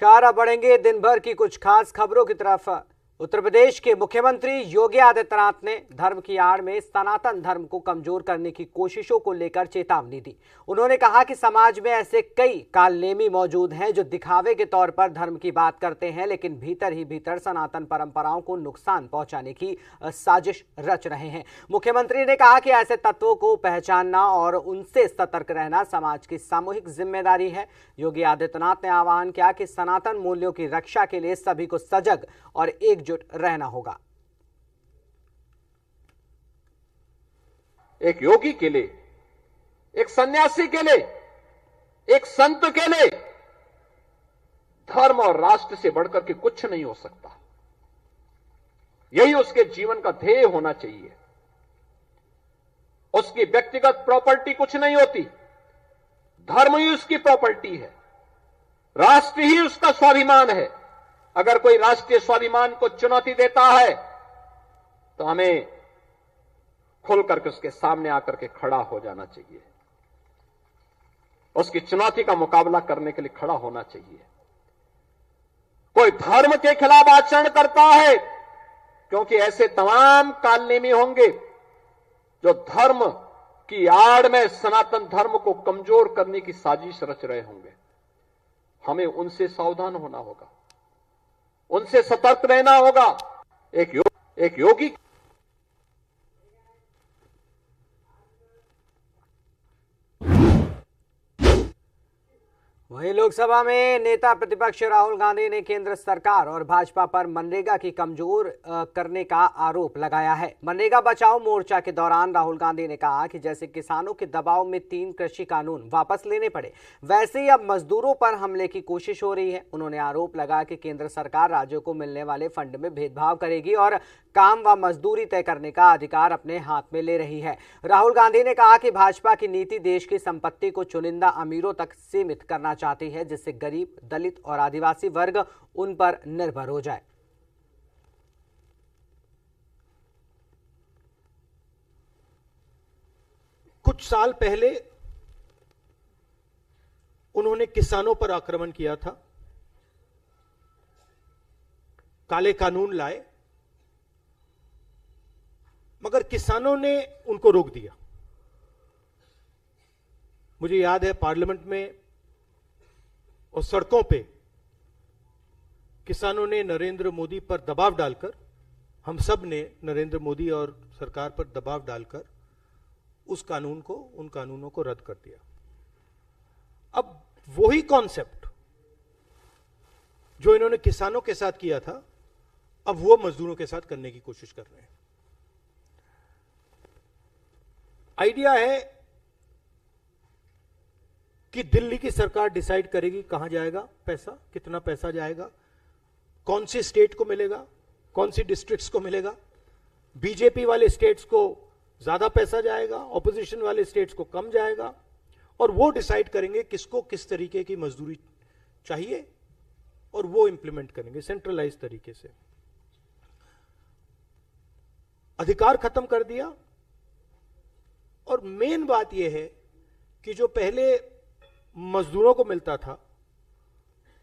नमस्कार। अब बढ़ेंगे दिन भर की कुछ खास खबरों की तरफ। उत्तर प्रदेश के मुख्यमंत्री योगी आदित्यनाथ ने धर्म की आड़ में सनातन धर्म को कमजोर करने की कोशिशों को लेकर चेतावनी दी। उन्होंने कहा कि समाज में ऐसे कई कालनेमी मौजूद हैं जो दिखावे के तौर पर धर्म की बात करते हैं, लेकिन भीतर ही भीतर सनातन परंपराओं को नुकसान पहुंचाने की साजिश रच रहे हैं। मुख्यमंत्री ने कहा कि ऐसे तत्वों को पहचानना और उनसे सतर्क रहना समाज की सामूहिक जिम्मेदारी है। योगी आदित्यनाथ ने आह्वान किया कि सनातन मूल्यों की रक्षा के लिए सभी को सजग और एकजुट रहना होगा। एक योगी के लिए, एक सन्यासी के लिए, एक संत के लिए धर्म और राष्ट्र से बढ़कर के कुछ नहीं हो सकता। यही उसके जीवन का ध्येय होना चाहिए। उसकी व्यक्तिगत प्रॉपर्टी कुछ नहीं होती, धर्म ही उसकी प्रॉपर्टी है, राष्ट्र ही उसका स्वाभिमान है। अगर कोई राष्ट्रीय स्वाभिमान को चुनौती देता है तो हमें खुल करके उसके सामने आकर के खड़ा हो जाना चाहिए, उसकी चुनौती का मुकाबला करने के लिए खड़ा होना चाहिए। कोई धर्म के खिलाफ आचरण करता है, क्योंकि ऐसे तमाम कालनेमी होंगे जो धर्म की आड़ में सनातन धर्म को कमजोर करने की साजिश रच रहे होंगे। हमें उनसे सावधान होना होगा, उनसे सतर्क रहना होगा। एक योगी वहीं लोकसभा में नेता प्रतिपक्ष राहुल गांधी ने केंद्र सरकार और भाजपा पर मनरेगा की कमजोर करने का आरोप लगाया है। मनरेगा बचाओ मोर्चा के दौरान राहुल गांधी ने कहा कि जैसे किसानों के दबाव में 3 कृषि कानून वापस लेने पड़े, वैसे ही अब मजदूरों पर हमले की कोशिश हो रही है। उन्होंने आरोप लगाया कि केंद्र सरकार राज्यों को मिलने वाले फंड में भेदभाव करेगी और काम व मजदूरी तय करने का अधिकार अपने हाथ में ले रही है। राहुल गांधी ने कहा कि भाजपा की नीति देश की संपत्ति को चुनिंदा अमीरों तक सीमित करना चाहती है, जिससे गरीब, दलित और आदिवासी वर्ग उन पर निर्भर हो जाए। कुछ साल पहले उन्होंने किसानों पर आक्रमण किया था, काले कानून लाए, मगर किसानों ने उनको रोक दिया। मुझे याद है पार्लियामेंट में और सड़कों पे किसानों ने नरेंद्र मोदी पर दबाव डालकर, हम सब ने नरेंद्र मोदी और सरकार पर दबाव डालकर उस कानून को, उन कानूनों को रद्द कर दिया। अब वही कॉन्सेप्ट जो इन्होंने किसानों के साथ किया था, अब वो मजदूरों के साथ करने की कोशिश कर रहे हैं। आइडिया है कि दिल्ली की सरकार डिसाइड करेगी कहां जाएगा पैसा, कितना पैसा जाएगा, कौन सी स्टेट को मिलेगा, कौन सी डिस्ट्रिक्ट्स को मिलेगा। बीजेपी वाले स्टेट्स को ज्यादा पैसा जाएगा, ऑपोजिशन वाले स्टेट्स को कम जाएगा, और वो डिसाइड करेंगे किसको किस तरीके की मजदूरी चाहिए और वो इंप्लीमेंट करेंगे सेंट्रलाइज तरीके से। अधिकार खत्म कर दिया। और मेन बात यह है कि जो पहले मजदूरों को मिलता था,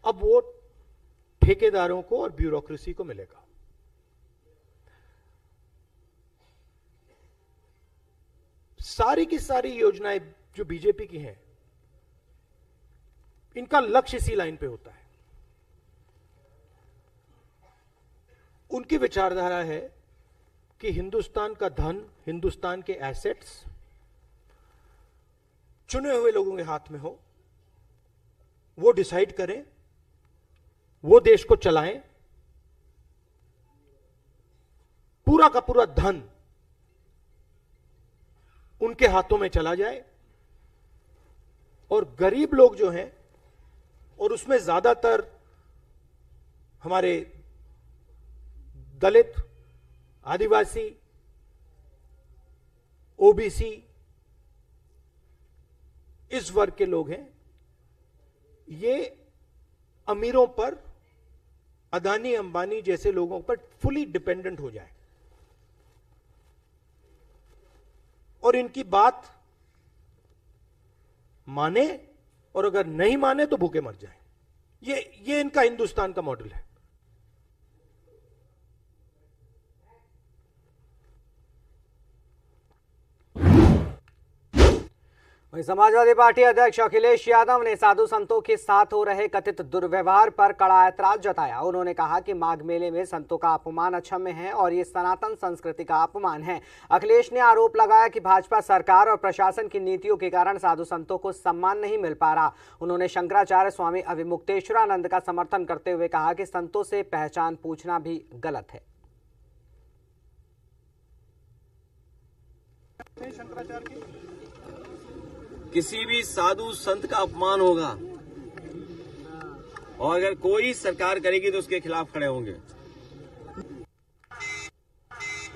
अब वो ठेकेदारों को और ब्यूरोक्रेसी को मिलेगा। सारी की सारी योजनाएं जो बीजेपी की हैं, इनका लक्ष्य इसी लाइन पे होता है। उनकी विचारधारा है कि हिंदुस्तान का धन, हिंदुस्तान के एसेट्स चुने हुए लोगों के हाथ में हो, वो डिसाइड करें, वो देश को चलाएं, पूरा का पूरा धन उनके हाथों में चला जाए, और गरीब लोग जो हैं, और उसमें ज्यादातर हमारे दलित, आदिवासी, ओबीसी, इस वर्ग के लोग हैं, ये अमीरों पर, अदानी अंबानी जैसे लोगों पर फुली डिपेंडेंट हो जाए और इनकी बात माने, और अगर नहीं माने तो भूखे मर जाए। ये इनका हिंदुस्तान का मॉडल है। वहीं समाजवादी पार्टी अध्यक्ष अखिलेश यादव ने साधु संतों के साथ हो रहे कथित दुर्व्यवहार पर कड़ा ऐतराज जताया। उन्होंने कहा कि माघ मेले में संतों का अपमान अक्षम्य है और ये सनातन संस्कृति का अपमान है। अखिलेश ने आरोप लगाया कि भाजपा सरकार और प्रशासन की नीतियों के कारण साधु संतों को सम्मान नहीं मिल पा रहा। उन्होंने शंकराचार्य स्वामी अविमुक्तेश्वरानंद का समर्थन करते हुए कहा कि संतों से पहचान पूछना भी गलत है। किसी भी साधु संत का अपमान होगा और अगर कोई सरकार करेगी तो उसके खिलाफ खड़े होंगे।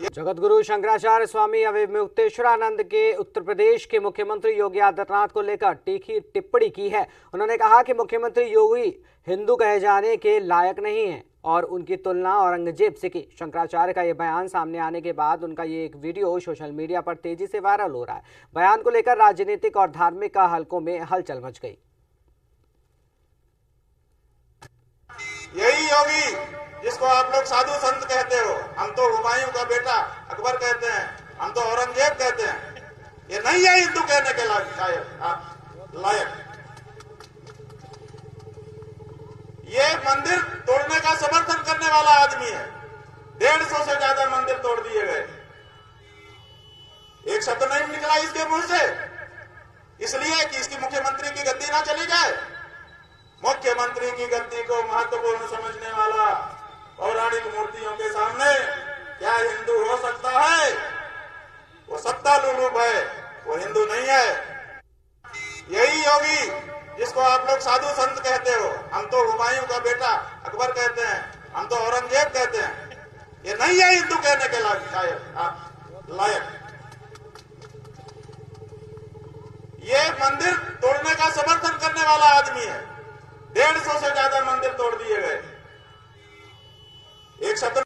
जगतगुरु शंकराचार्य स्वामी अविमुक्तेश्वरानंद के उत्तर प्रदेश के मुख्यमंत्री योगी आदित्यनाथ को लेकर तीखी टिप्पणी की है। उन्होंने कहा कि मुख्यमंत्री योगी हिंदू कहे जाने के लायक नहीं है और उनकी तुलना औरंगजेब से की। शंकराचार्य का यह बयान सामने आने के बाद उनका ये एक वीडियो सोशल मीडिया पर तेजी से वायरल हो रहा है। बयान को लेकर राजनीतिक और धार्मिक हलकों में हलचल मच गई। यही योगी जिसको आप लोग साधु संत कहते हो, हम तो हुमायूं का बेटा अकबर कहते हैं, हम तो औरंगजेब कहते हैं, ये नहीं है हिंदू कहने के लायक। ये मंदिर तोड़ने का समर्थन करने वाला आदमी है। 150 से ज्यादा मंदिर तोड़ दिए गए, एक शब्द नहीं निकला इसके मुंह से, इसलिए कि इसकी मुख्यमंत्री की गद्दी ना चली जाए। मुख्यमंत्री की गद्दी को महत्वपूर्ण समझने वाला पौराणिक मूर्तियों के सामने क्या हिंदू हो सकता है? वो सत्ता लुलूप है, वो हिंदू नहीं है। यही योगी जिसको आप लोग साधु संत कहते हो, हम तो हुमायूं का बेटा अकबर कहते हैं, हम तो औरंगजेब कहते हैं, ये नहीं है हिंदू कहने के लायक। ये मंदिर तोड़ने का समर्थन करने वाला आदमी है। 150 से ज्यादा मंदिर तोड़ दिए गए, एक शब्द।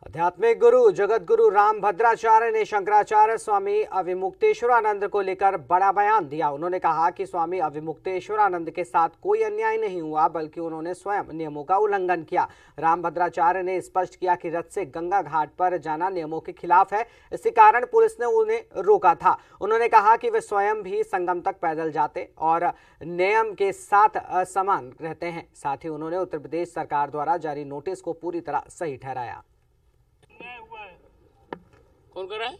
आध्यात्मिक गुरु जगत गुरु रामभद्राचार्य ने शंकराचार्य स्वामी अविमुक्तेश्वरानंद को लेकर बड़ा बयान दिया। उन्होंने कहा कि स्वामी अविमुक्तेश्वरानंद के साथ कोई अन्याय नहीं हुआ, बल्कि उन्होंने स्वयं नियमों का उल्लंघन किया। रामभद्राचार्य ने स्पष्ट किया कि रथ से गंगा घाट पर जाना नियमों के खिलाफ है, इसी कारण पुलिस ने उन्हें रोका था। उन्होंने कहा कि वे स्वयं भी संगम तक पैदल जाते और नियम के साथ समान रहते हैं। साथ ही उन्होंने उत्तर प्रदेश सरकार द्वारा जारी नोटिस को पूरी तरह सही ठहराया। कौन कर रहा है?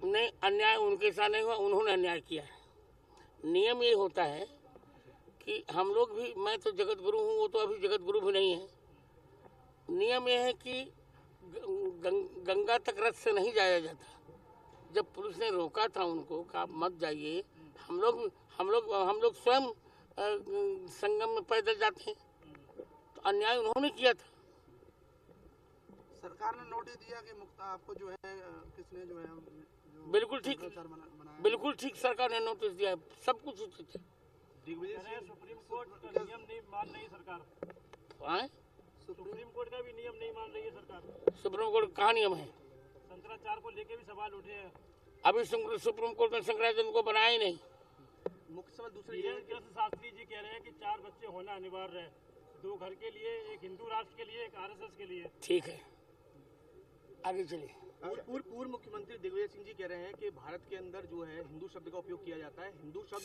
नहीं, अन्याय उनके साथ नहीं हुआ, उन्होंने अन्याय किया है। नियम ये होता है कि हम लोग भी, मैं तो जगत गुरु हूँ, वो तो अभी जगत गुरु भी नहीं है। नियम ये है कि गंगा तक रथ से नहीं जाया जाता। जब पुलिस ने रोका था उनको कि आप मत जाइए, हम लोग स्वयं संगम में पैदल जाते हैं, तो अन्याय उन्होंने किया था। सरकार ने नोटिस दिया कि आपको जो है किसने जो है बिल्कुल ठीक सरकार ने नोटिस दिया है, सब कुछ उचित है। सुप्रीम कोर्ट का नियम नहीं मान रही है सरकार। सुप्रीम कोर्ट का भी नियम नहीं मान रही है सरकार। सुप्रीम कोर्ट कहाँ नियम है? शंकराचार्य को लेके भी सवाल उठे हैं। अभी सुप्रीम कोर्ट ने शंकराचार्य को बनाया ही नहीं। मुख्य सवाल दूसरी शास्त्री जी कह रहे हैं कि 4 बच्चे होना अनिवार्य है, 2 घर के लिए, एक हिंदू राष्ट्र के लिए, एक RSS के लिए। ठीक है, आगे चलिए। पूर्व मुख्यमंत्री दिग्विजय सिंह जी कह रहे हैं कि भारत के अंदर जो है हिंदू शब्द का उपयोग किया जाता है। हिंदू शब्द